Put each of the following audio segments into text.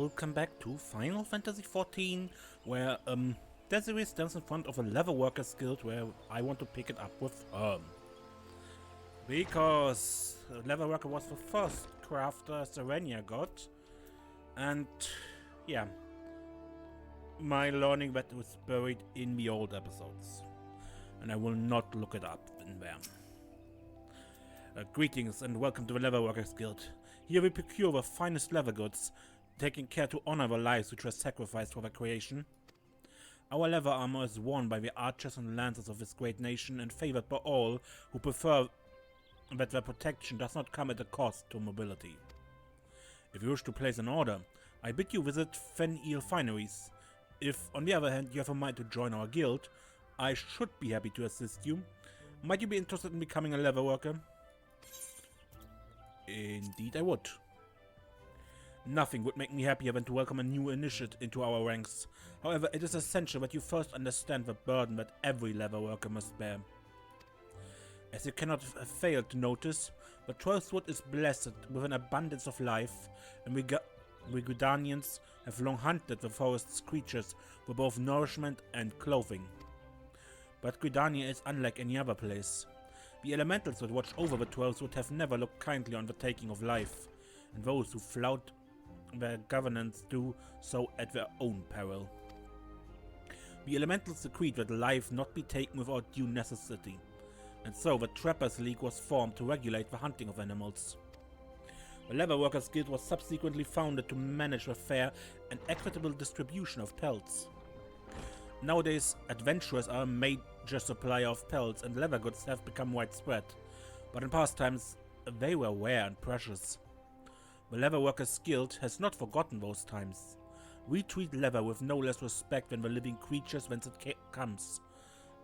welcome back to Final Fantasy XIV, where Desiree stands in front of a Leatherworker guild where I want to pick it up with her. Because Leatherworker was the first crafter Serenia got, and yeah, my learning that was buried in the old episodes, and I will not look it up in there. Greetings and welcome to the Leatherworkers Guild. Here we procure the finest leather goods, taking care to honor the lives which were sacrificed for their creation. Our leather armor is worn by the archers and lancers of this great nation and favored by all who prefer that their protection does not come at a cost to mobility. If you wish to place an order, I bid you visit Fen-Il Fineries. If, on the other hand, you have a mind to join our guild, I should be happy to assist you. Might you be interested in becoming a leatherworker? Indeed I would. Nothing would make me happier than to welcome a new initiate into our ranks. However, it is essential that you first understand the burden that every leatherworker must bear. As you cannot fail to notice, the 12th wood is blessed with an abundance of life, and we Guildanians have long hunted the forest's creatures for both nourishment and clothing. But Guildania is unlike any other place. The elementals that watch over the 12th would have never looked kindly on the taking of life, and those who flout their governance do so at their own peril. The elementals decreed that life not be taken without due necessity, and so the Trappers League was formed to regulate the hunting of animals. The Leatherworkers Guild was subsequently founded to manage the fair and equitable distribution of pelts. Nowadays, adventurers are a major supplier of pelts and leather goods have become widespread, but in past times they were rare and precious. The Leatherworkers Guild has not forgotten those times. We treat leather with no less respect than the living creatures whence it comes,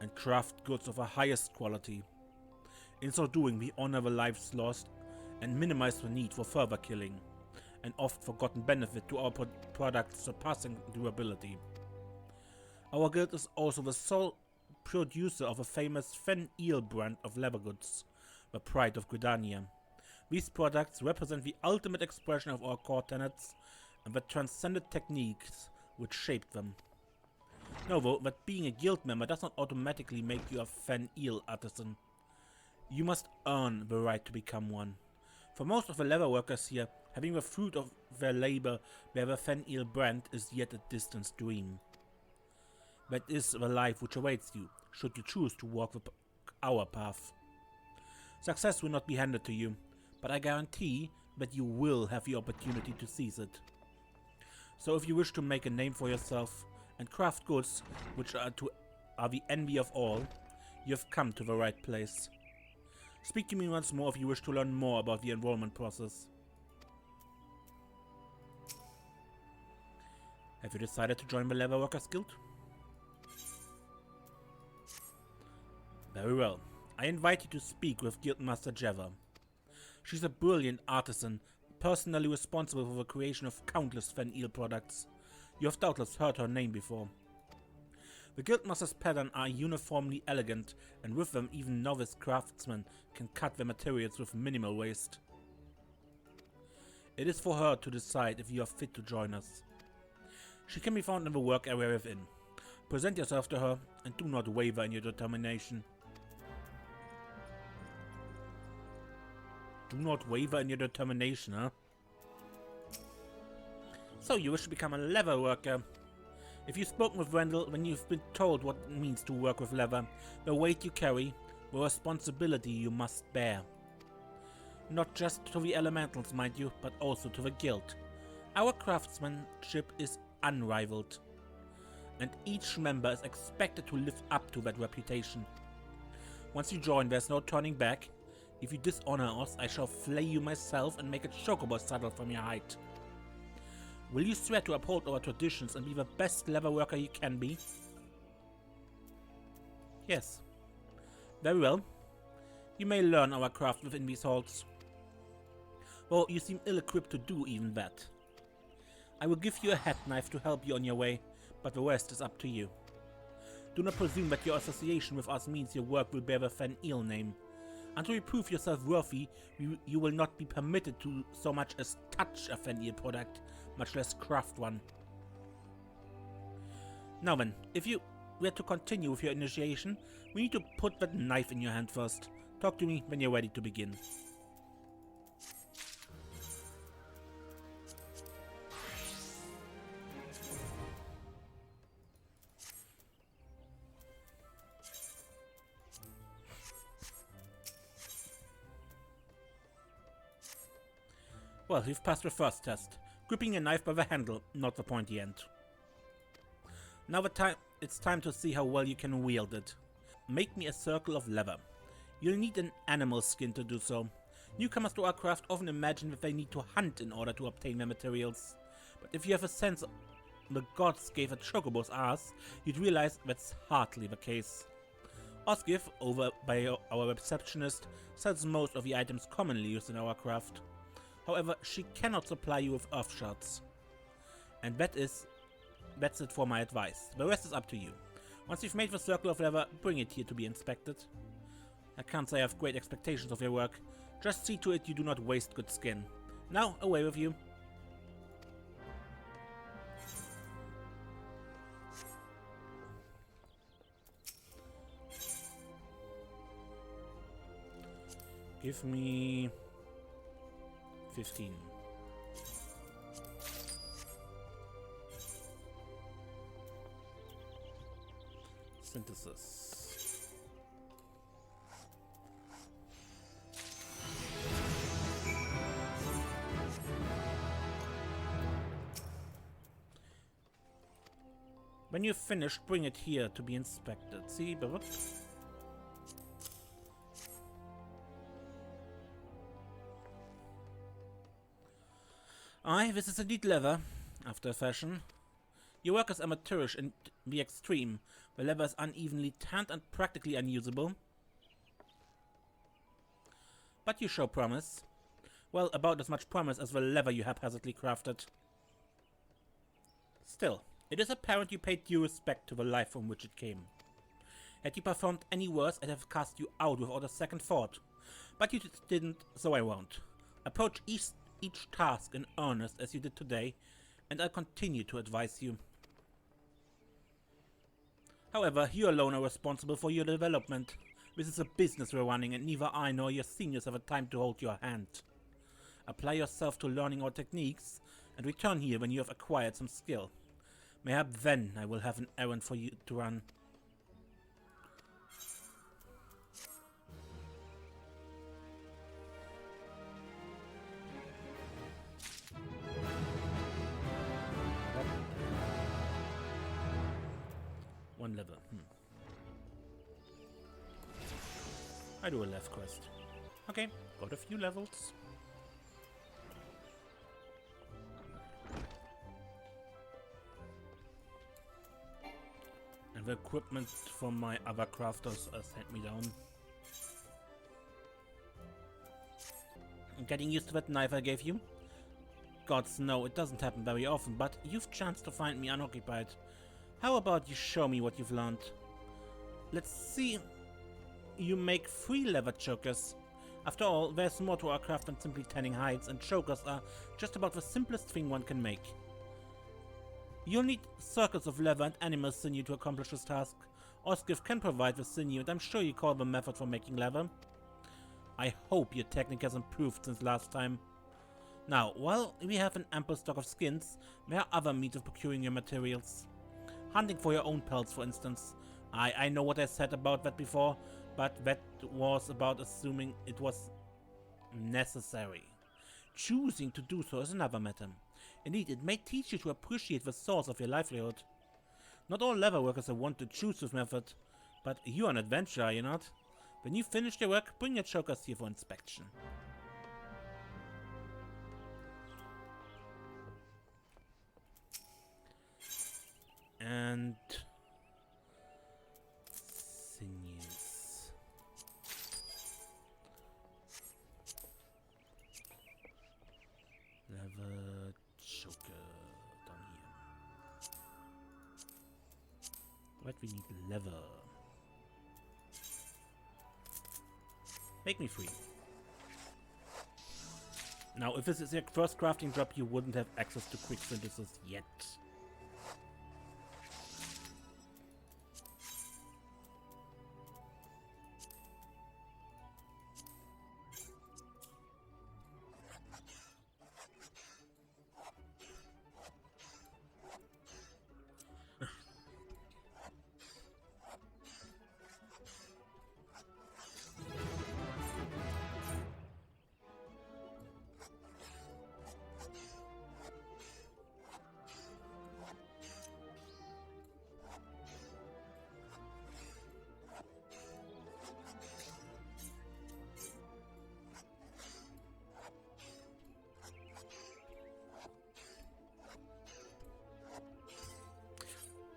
and craft goods of the highest quality. In so doing, we honor the lives lost and minimize the need for further killing, an oft forgotten benefit to our product's surpassing durability. Our guild is also the sole producer of a famous Fen-Il brand of leather goods, the pride of Guildania. These products represent the ultimate expression of our core tenets and the transcendent techniques which shaped them. Know though that being a guild member does not automatically make you a Fen-Il artisan. You must earn the right to become one. For most of the leatherworkers here, having the fruit of their labor bear the Fen-Il brand is yet a distant dream. That is the life which awaits you, should you choose to walk our path. Success will not be handed to you, but I guarantee that you will have the opportunity to seize it. So if you wish to make a name for yourself and craft goods which are the envy of all, you have come to the right place. Speak to me once more if you wish to learn more about the enrollment process. Have you decided to join the Leatherworkers Guild? Very well. I invite you to speak with Guildmaster Geva. She's a brilliant artisan, personally responsible for the creation of countless Fen-Il products. You have doubtless heard her name before. The Guildmaster's patterns are uniformly elegant, and with them even novice craftsmen can cut their materials with minimal waste. It is for her to decide if you are fit to join us. She can be found in the work area within. Present yourself to her and do not waver in your determination. Do not waver in your determination, huh? So you wish to become a leatherworker. If you've spoken with Wendell, then you've been told what it means to work with leather, the weight you carry, the responsibility you must bear. Not just to the elementals, mind you, but also to the guild. Our craftsmanship is unrivaled, and each member is expected to live up to that reputation. Once you join, there's no turning back. If you dishonor us, I shall flay you myself and make a chocobo saddle from your hide. Will you swear to uphold our traditions and be the best leatherworker you can be? Yes. Very well. You may learn our craft within these halls. Well, you seem ill-equipped to do even that. I will give you a head knife to help you on your way, but the rest is up to you. Do not presume that your association with us means your work will bear the Fen-Il name. Until you prove yourself worthy, you will not be permitted to so much as touch a Fenrir product, much less craft one. Now then, if you were to continue with your initiation, we need to put that knife in your hand first. Talk to me when you're ready to begin. Well, you've passed the first test. Gripping a knife by the handle, not the pointy end. Now it's time to see how well you can wield it. Make me a circle of leather. You'll need an animal skin to do so. Newcomers to our craft often imagine that they need to hunt in order to obtain their materials. But if you have a sense the gods gave a chocobo's ass, you'd realize that's hardly the case. Osgif, over by our receptionist, sells most of the items commonly used in our craft. However, she cannot supply you with earth shards. And that's it for my advice. The rest is up to you. Once you've made the circle of leather, bring it here to be inspected. I can't say I have great expectations of your work. Just see to it you do not waste good skin. Now, away with you. Give me 15. Synthesis. When you've finished, bring it here to be inspected. See, but aye, this is indeed leather, after a fashion. Your work is amateurish in the extreme. The leather is unevenly tanned and practically unusable. But you show promise. Well, about as much promise as the leather you haphazardly crafted. Still, it is apparent you paid due respect to the life from which it came. Had you performed any worse, I'd have cast you out without a second thought. But you didn't, so I won't. Approach each task in earnest as you did today, and I'll continue to advise you. However, you alone are responsible for your development. This is a business we're running, and neither I nor your seniors have a time to hold your hand. Apply yourself to learning our techniques, and return here when you have acquired some skill. Mayhap then I will have an errand for you to run. One level. I do a left quest. Okay, got a few levels. And the equipment from my other crafters sent me down. I'm getting used to that knife I gave you. Gods know it doesn't happen very often, but you've chanced to find me unoccupied. How about you show me what you've learned? Let's see. You make 3 leather chokers. After all, there's more to our craft than simply tanning hides, and chokers are just about the simplest thing one can make. You'll need circles of leather and animal sinew to accomplish this task. Osgif can provide the sinew, and I'm sure you call the method for making leather. I hope your technique has improved since last time. Now, while we have an ample stock of skins, there are other means of procuring your materials. Hunting for your own pelts, for instance. I know what I said about that before, but that was about assuming it was necessary. Choosing to do so is another matter. Indeed, it may teach you to appreciate the source of your livelihood. Not all leatherworkers are wont to choose this method, but you're an adventurer, are you not? When you've finished your work, bring your chokers here for inspection. And sinews. Leather choker down here. What we need leather. Make me free. Now, if this is your first crafting job, you wouldn't have access to quick synthesis yet.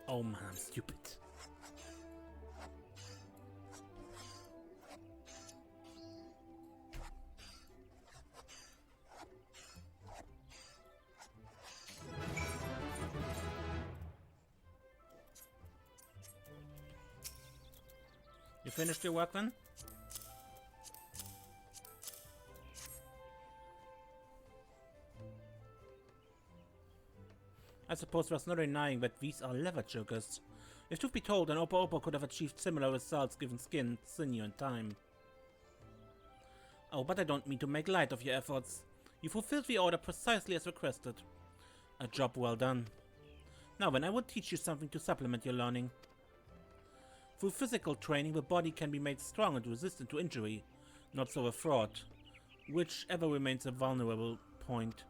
Oh man, I'm stupid. You finished your work then? I suppose there's no denying that these are leather chokers. If truth be told, an Oppo could have achieved similar results given skin, sinew, and time. Oh, but I don't mean to make light of your efforts. You fulfilled the order precisely as requested. A job well done. Now then, I will teach you something to supplement your learning. Through physical training, the body can be made strong and resistant to injury, not so a fraud, whichever remains a vulnerable point.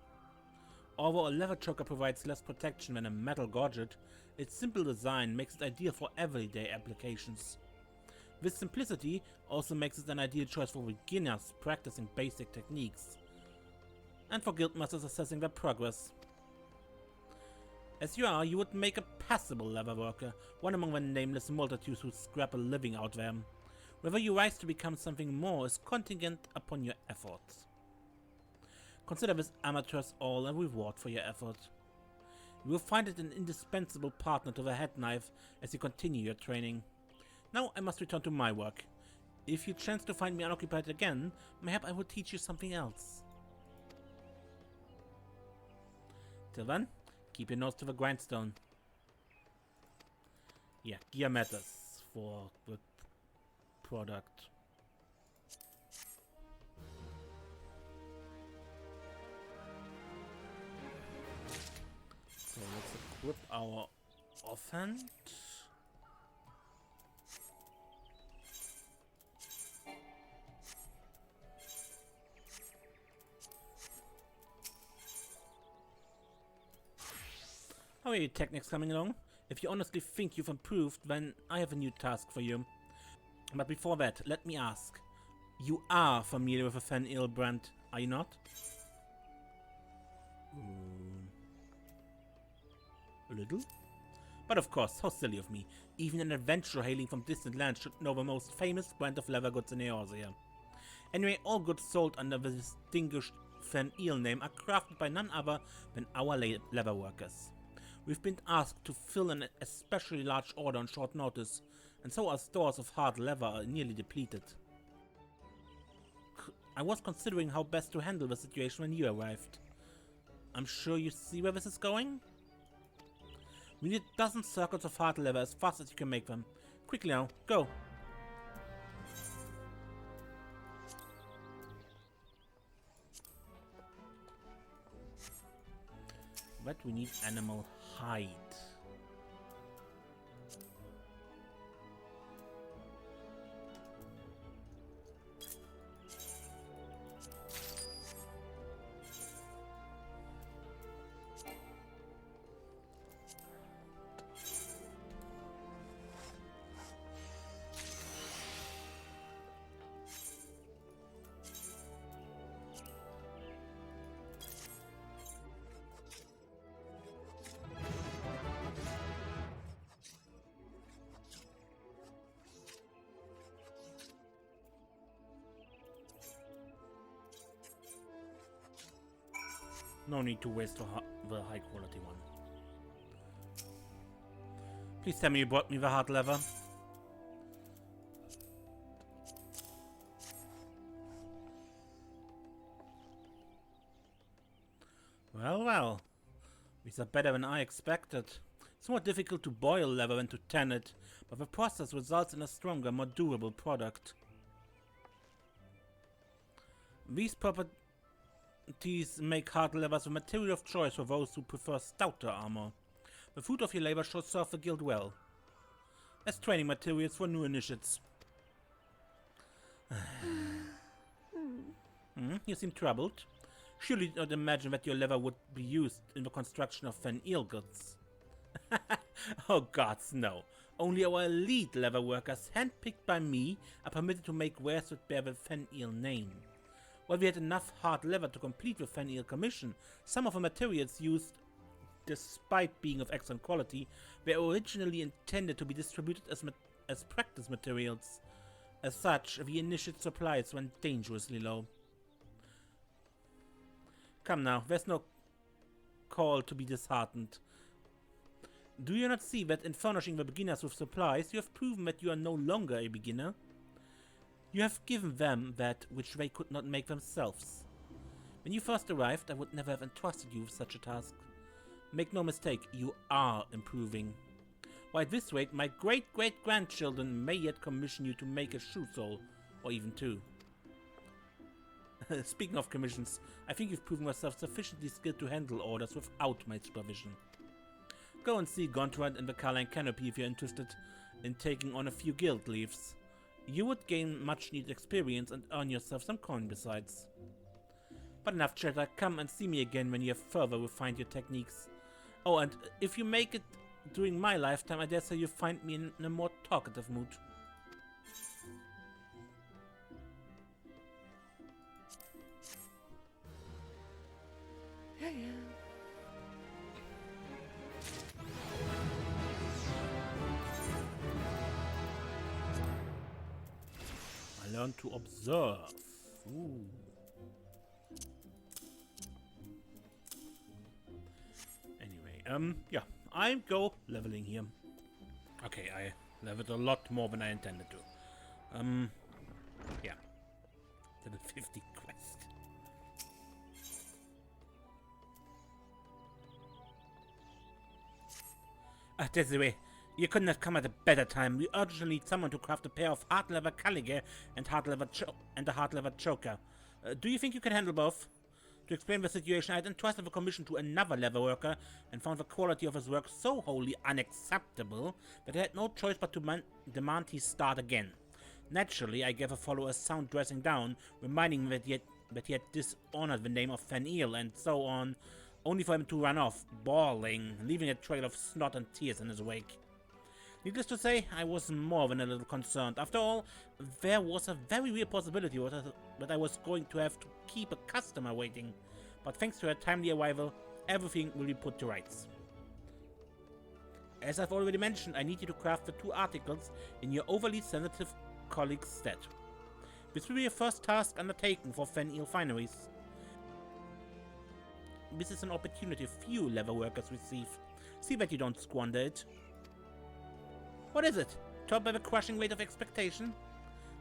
Although a leather choker provides less protection than a metal gorget, its simple design makes it ideal for everyday applications. This simplicity also makes it an ideal choice for beginners practicing basic techniques, and for guildmasters assessing their progress. As you are, you would make a passable leatherworker, one among the nameless multitudes who scrap a living out there. Whether you rise to become something more is contingent upon your efforts. Consider this amateurs all a reward for your effort. You will find it an indispensable partner to the head knife as you continue your training. Now I must return to my work. If you chance to find me unoccupied again, mayhap I will teach you something else. Till then, keep your nose to the grindstone. Yeah, gear matters for the product. So let's equip our offhand. How are your techniques coming along? If you honestly think you've improved, then I have a new task for you. But before that, let me ask. You are familiar with the Fen brand, are you not? A little? But of course, how silly of me. Even an adventurer hailing from distant lands should know the most famous brand of leather goods in Eorzea. Anyway, all goods sold under the distinguished Fen name are crafted by none other than our leatherworkers. We've been asked to fill an especially large order on short notice, and so our stores of hard leather are nearly depleted. I was considering how best to handle the situation when you arrived. I'm sure you see where this is going? We need a dozen circles of hard leather as fast as you can make them. Quickly now, go! But we need animal hide. No need to waste the high quality one. Please tell me you brought me the hard leather. Well, well. These are better than I expected. It's more difficult to boil leather than to tan it, but the process results in a stronger, more durable product. These properties make hard leather the material of choice for those who prefer stouter armor. The fruit of your labor shall serve the guild well, as training materials for new initiates. You seem troubled. Surely you did not imagine that your leather would be used in the construction of Fen-Il goods. Oh gods, no. Only our elite leather workers, handpicked by me, are permitted to make wares that bear the Fen-Il name. While we had enough hard leather to complete the Fen-Il commission, some of the materials used, despite being of excellent quality, were originally intended to be distributed as practice materials. As such, the initiate supplies went dangerously low. Come now, there's no call to be disheartened. Do you not see that in furnishing the beginners with supplies, you have proven that you are no longer a beginner? You have given them that which they could not make themselves. When you first arrived, I would never have entrusted you with such a task. Make no mistake, you are improving. Why, at this rate, my great-great-grandchildren may yet commission you to make a shoe sole, or even two. Speaking of commissions, I think you've proven yourself sufficiently skilled to handle orders without my supervision. Go and see Gontran in the Carline Canopy if you're interested in taking on a few guild leaves. You would gain much needed experience and earn yourself some coin besides. But enough chatter, come and see me again when you have further refined your techniques. Oh, and if you make it during my lifetime, I dare say you'll find me in a more talkative mood. I learned to observe. Ooh. Anyway, yeah, I go leveling here. Okay, I leveled a lot more than I intended to. Yeah. Level 50 quest. Ah, that's the way. You couldn't have come at a better time. We urgently need someone to craft a pair of hard leather caliger and a hard leather choker. Do you think you can handle both? To explain the situation, I had entrusted the commission to another leatherworker and found the quality of his work so wholly unacceptable that I had no choice but to demand he start again. Naturally, I gave a follower a sound dressing down, reminding him that he had dishonored the name of Fen-Il and so on, only for him to run off, bawling, leaving a trail of snot and tears in his wake. Needless to say, I was more than a little concerned. After all, there was a very real possibility that I was going to have to keep a customer waiting. But thanks to her timely arrival, everything will be put to rights. As I've already mentioned, I need you to craft the 2 articles in your overly sensitive colleague's stead. This will be your first task undertaken for Fen-Il fineries. This is an opportunity few leather workers receive. See that you don't squander it. What is it? Topped by the crushing weight of expectation?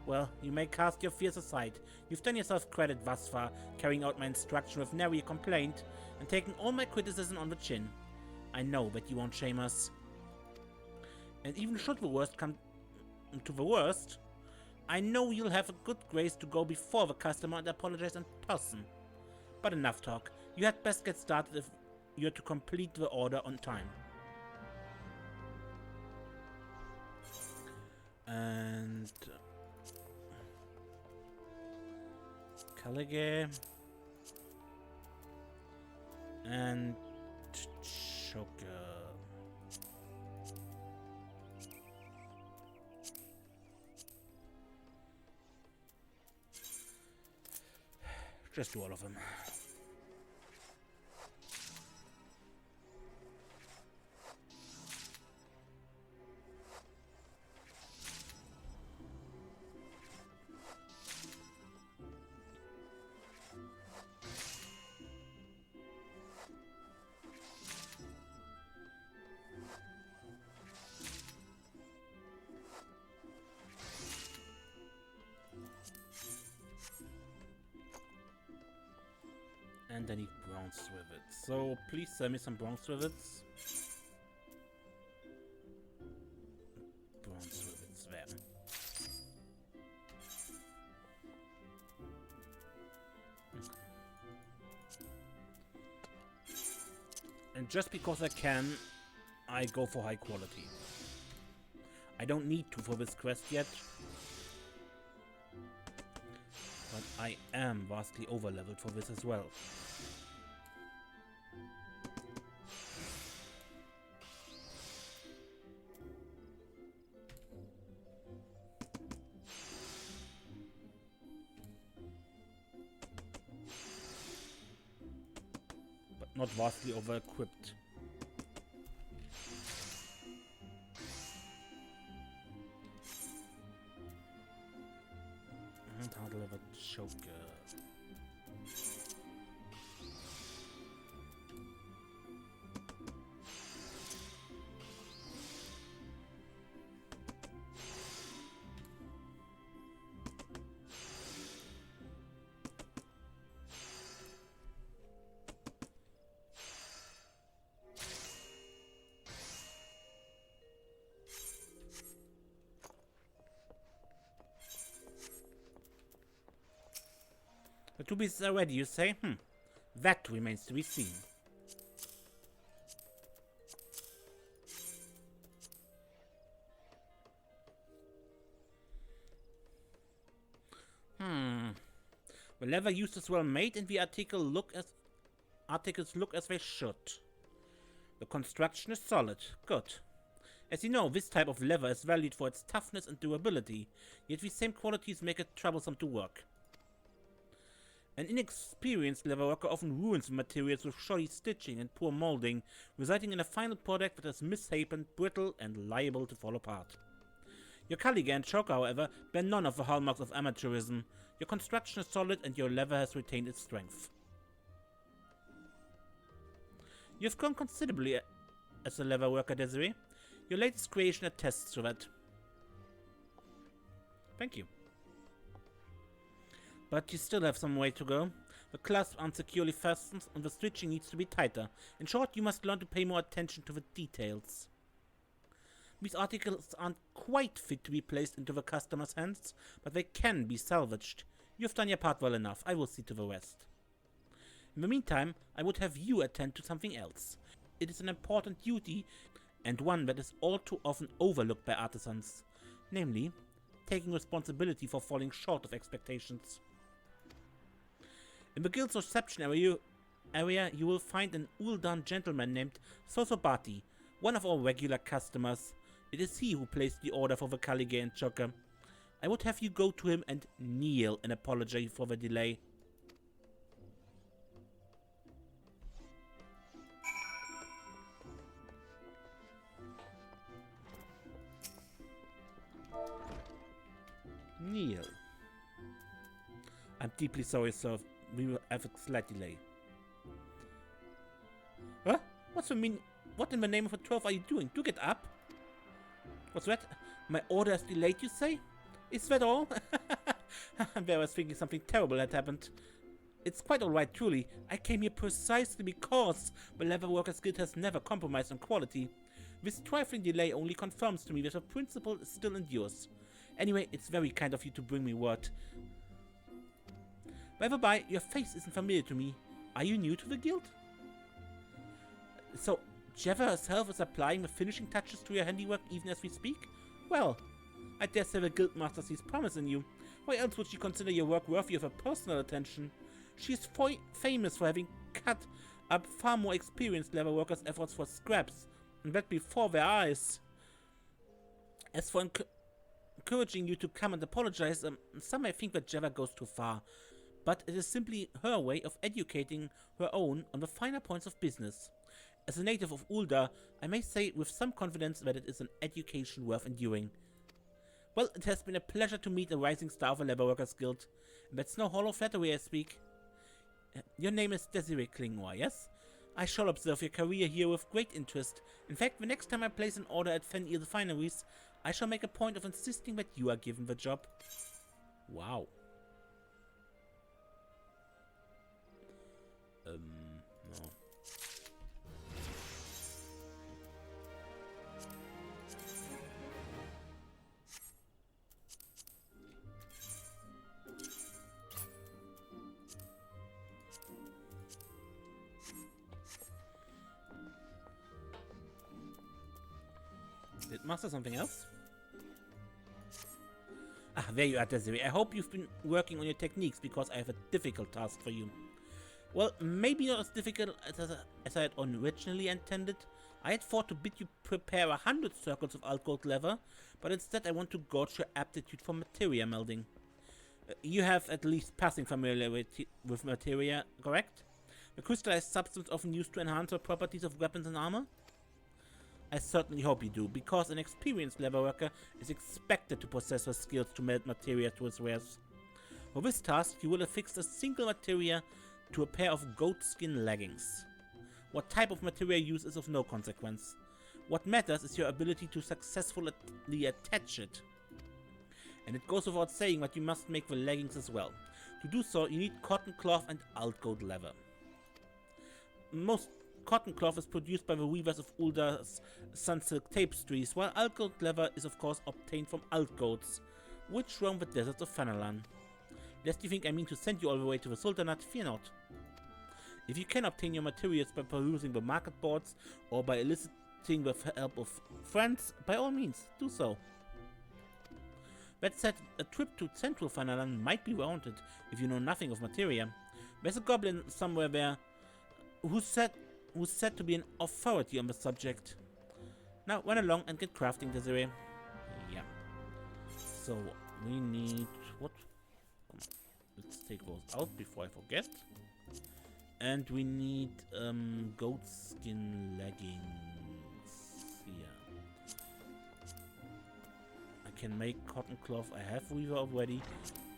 Well, you may cast your fears aside. You've done yourself credit thus far, carrying out my instruction with nary a complaint, and taking all my criticism on the chin. I know that you won't shame us. And even should the worst come to the worst, I know you'll have a good grace to go before the customer and apologize in person. But enough talk. You had best get started if you're to complete the order on time. And Caliger and Choker. Just do all of them. And I need brown bronze rivets. So please sell me some bronze rivets. Bronze rivets there. And just because I can, I go for high quality. I don't need to for this quest yet. But I am vastly over-leveled for this as well. But not vastly over-equipped. Hard-level choker. The two beasts are ready, you say? That remains to be seen. The leather used is well made, and the articles look as they should. The construction is solid. Good. As you know, this type of leather is valued for its toughness and durability, yet these same qualities make it troublesome to work. An inexperienced leatherworker often ruins the materials with shoddy stitching and poor molding, resulting in a final product that is misshapen, brittle, and liable to fall apart. Your Caliga and choker, however, bear none of the hallmarks of amateurism. Your construction is solid and your leather has retained its strength. You have grown considerably as a leatherworker, Desiree. Your latest creation attests to that. Thank you. But you still have some way to go. The clasp aren't securely fastened and the stitching needs to be tighter. In short, you must learn to pay more attention to the details. These articles aren't quite fit to be placed into the customer's hands, but they can be salvaged. You've done your part well enough. I will see to the rest. In the meantime, I would have you attend to something else. It is an important duty, and one that is all too often overlooked by artisans. Namely, taking responsibility for falling short of expectations. In the guild's reception area, you will find an Uldan gentleman named Sosobati, one of our regular customers. It is he who placed the order for the Caliga and choker. I would have you go to him and kneel in apology for the delay. Kneel. I'm deeply sorry, sir. We will have a slight delay. Huh? What in the name of the 12 are you doing? Do get up. What's that? My order is delayed, you say? Is that all? I was thinking something terrible had happened. It's quite alright, truly. I came here precisely because the Leatherworker Guild has never compromised on quality. This trifling delay only confirms to me that the principle still endures. Anyway, it's very kind of you to bring me word. By the by, your face isn't familiar to me. Are you new to the guild? So, Geva herself is applying the finishing touches to your handiwork even as we speak? Well, I dare say the Guildmaster sees promise in you. Why else would she consider your work worthy of her personal attention? She is famous for having cut up far more experienced leatherworkers' efforts for scraps, and that before their eyes. As for encouraging you to come and apologize, some may think that Geva goes too far, but it is simply her way of educating her own on the finer points of business. As a native of Ulda, I may say with some confidence that it is an education worth enduring. Well, it has been a pleasure to meet a rising star of a Leatherworkers Guild, and that's no hollow flattery I speak. Your name is Desiree Klingor, yes? I shall observe your career here with great interest. In fact, the next time I place an order at Fen'il Fineries, I shall make a point of insisting that you are given the job. Wow. Guildmaster, something else? Ah, there you are, Desiree. I hope you've been working on your techniques, because I have a difficult task for you. Well, maybe not as difficult as I had originally intended. I had thought to bid you prepare 100 circles of alt-gold leather, but instead I want to gauge your aptitude for materia melding. You have at least passing familiarity with materia, correct? A crystallized substance often used to enhance the properties of weapons and armor? I certainly hope you do, because an experienced leatherworker is expected to possess the skills to melt materia to its wares. For this task, you will affix a single materia to a pair of goatskin leggings. What type of materia you use is of no consequence. What matters is your ability to successfully attach it. And it goes without saying that you must make the leggings as well. To do so, you need cotton cloth and alt-gold leather. Most cotton cloth is produced by the weavers of Uldar's sunsilk tapestries, while alt-gold leather is of course obtained from alt-goats, which roam the deserts of Fanalan. Lest you think I mean to send you all the way to the Sultanate, fear not. If you can obtain your materials by perusing the market boards or by eliciting the help of friends, by all means, do so. That said, a trip to central Fanalan might be warranted if you know nothing of materia. There's a goblin somewhere there who's said to be an authority on the subject. Now run along and get crafting, Desiree. Yeah. So we need what? Let's take those out before I forget. And we need goatskin leggings. Yeah. I can make cotton cloth. I have weaver already.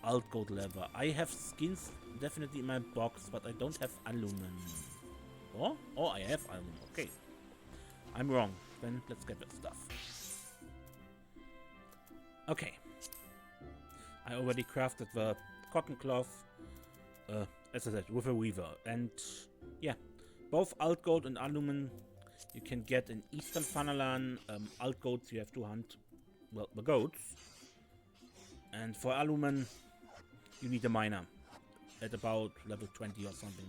Alt-gold leather. I have skins definitely in my box, but I don't have aluminum. Oh, I have aluminum. Okay. I'm wrong. Then let's get that stuff. Okay. I already crafted the cotton cloth. As I said, with a weaver. And yeah, both alt-gold and aluminum you can get in Eastern Fanalan. Alt-goats you have to hunt, well, the goats. And for aluminum you need a miner at about level 20 or something.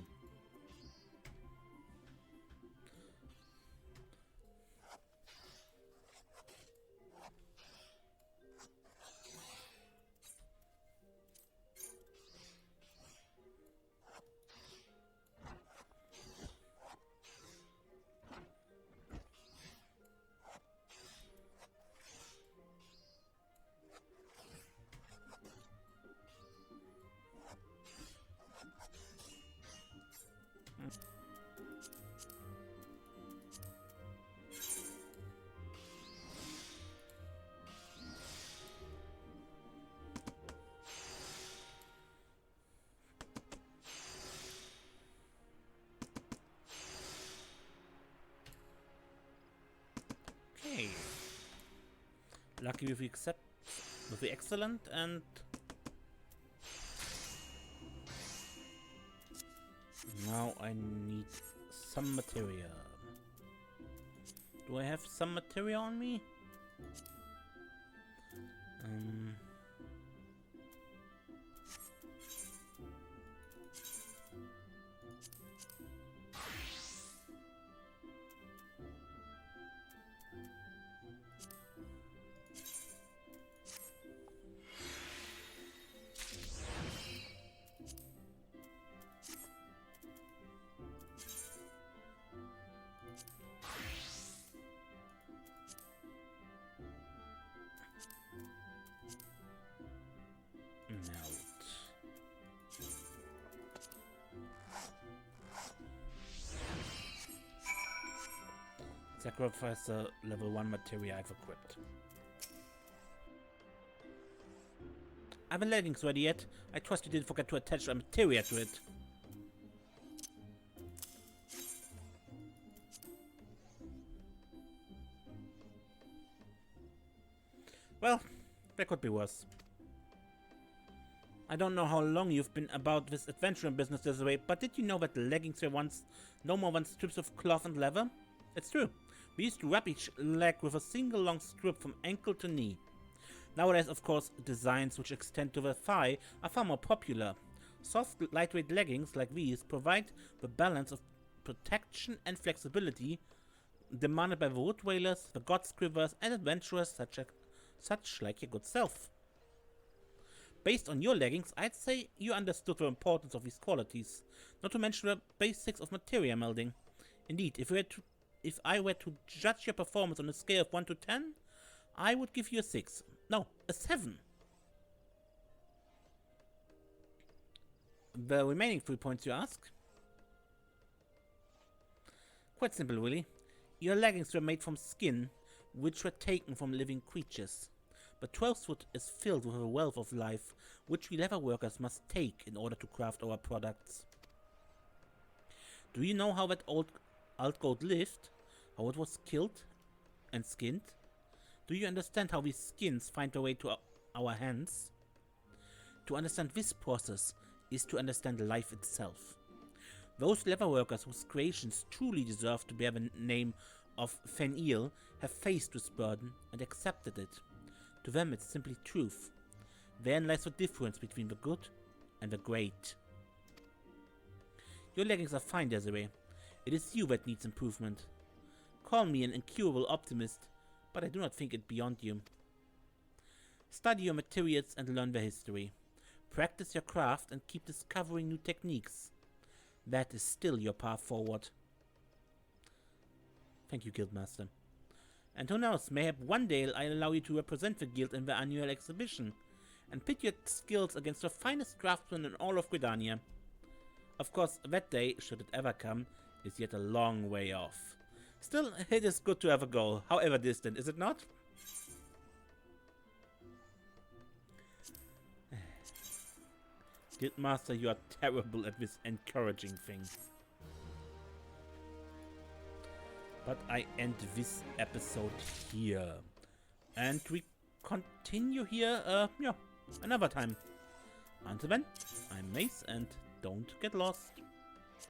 Okay. Lucky with the excellent, and now I need some materia. Do I have some materia on me? Sacrifice the level 1 materia I've equipped. I haven't leggings ready yet. I trust you didn't forget to attach a materia to it. Well, that could be worse. I don't know how long you've been about this adventuring business this way, but did you know that leggings were once no more than strips of cloth and leather? It's true. We used to wrap each leg with a single long strip from ankle to knee. Nowadays, of course, designs which extend to the thigh are far more popular. Soft, lightweight leggings like these provide the balance of protection and flexibility demanded by the wood whalers, the god scrivers, and adventurers such like your good self. Based on your leggings, I'd say you understood the importance of these qualities, not to mention the basics of materia melding. Indeed, if I were to judge your performance on a scale of 1 to 10, I would give you a 6. No, a 7. The remaining 3 points you ask? Quite simple, really. Your leggings were made from skin, which were taken from living creatures. But 12th foot is filled with a wealth of life, which we leatherworkers must take in order to craft our products. Do you know how that old goat lived? How it was killed and skinned? Do you understand how these skins find their way to our hands? To understand this process is to understand life itself. Those leatherworkers whose creations truly deserve to bear the name of Fen'il have faced this burden and accepted it. To them it's simply truth. Therein lies the difference between the good and the great. Your leggings are fine, Desiree. It is you that needs improvement. Call me an incurable optimist, but I do not think it beyond you. Study your materials and learn their history. Practice your craft and keep discovering new techniques. That is still your path forward. Thank you, Guildmaster. And who knows, mayhap one day I'll allow you to represent the guild in the annual exhibition, and pit your skills against the finest craftsmen in all of Gridania. Of course, that day, should it ever come, is yet a long way off. Still, it is good to have a goal, however distant, is it not? Guildmaster, you are terrible at this encouraging thing. But I end this episode here. And we continue here, another time. Until then, I'm Mace, and don't get lost.